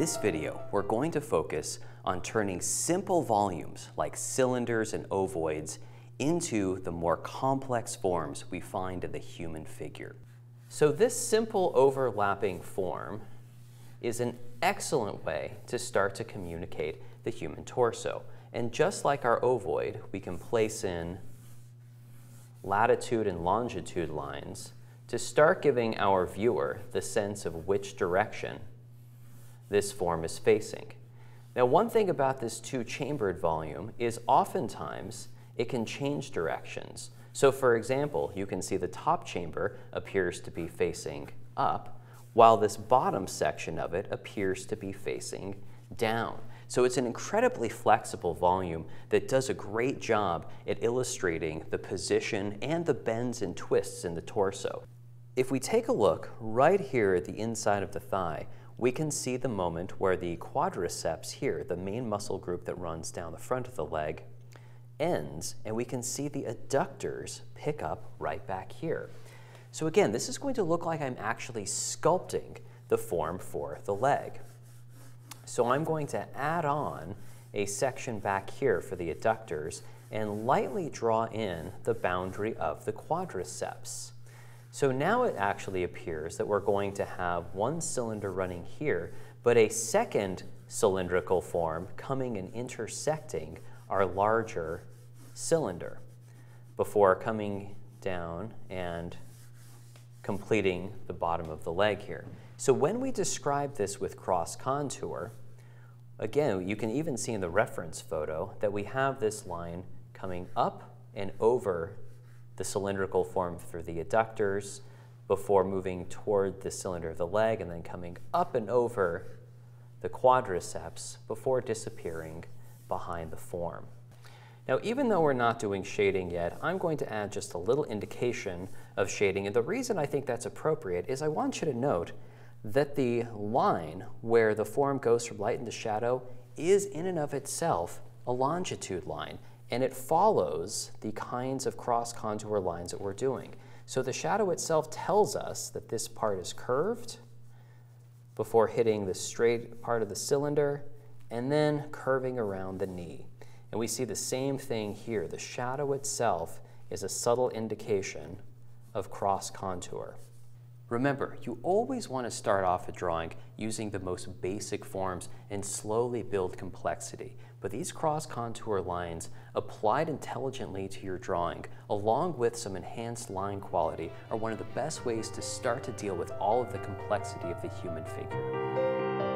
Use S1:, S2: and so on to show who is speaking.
S1: this video, we're going to focus on turning simple volumes like cylinders and ovoids into the more complex forms we find in the human figure. So this simple overlapping form is an excellent way to start to communicate the human torso. And just like our ovoid, we can place in latitude and longitude lines to start giving our viewer the sense of which direction this form is facing. Now, one thing about this two-chambered volume is oftentimes it can change directions. So for example, you can see the top chamber appears to be facing up, while this bottom section of it appears to be facing down. So it's an incredibly flexible volume that does a great job at illustrating the position and the bends and twists in the torso. If we take a look right here at the inside of the thigh, we can see the moment where the quadriceps here, the main muscle group that runs down the front of the leg, ends, and we can see the adductors pick up right back here. So again, this is going to look like I'm actually sculpting the form for the leg. So I'm going to add on a section back here for the adductors and lightly draw in the boundary of the quadriceps. So now it actually appears that we're going to have one cylinder running here, but a second cylindrical form coming and intersecting our larger cylinder before coming down and completing the bottom of the leg here. So when we describe this with cross contour, again, you can even see in the reference photo that we have this line coming up and over the cylindrical form through the adductors before moving toward the cylinder of the leg and then coming up and over the quadriceps before disappearing behind the form. Now, even though we're not doing shading yet, I'm going to add just a little indication of shading, and the reason I think that's appropriate is I want you to note that the line where the form goes from light into shadow is in and of itself a longitude line, and it follows the kinds of cross-contour lines that we're doing. So the shadow itself tells us that this part is curved before hitting the straight part of the cylinder and then curving around the knee. And we see the same thing here. The shadow itself is a subtle indication of cross-contour. Remember, you always want to start off a drawing using the most basic forms and slowly build complexity. But these cross-contour lines applied intelligently to your drawing, along with some enhanced line quality, are one of the best ways to start to deal with all of the complexity of the human figure.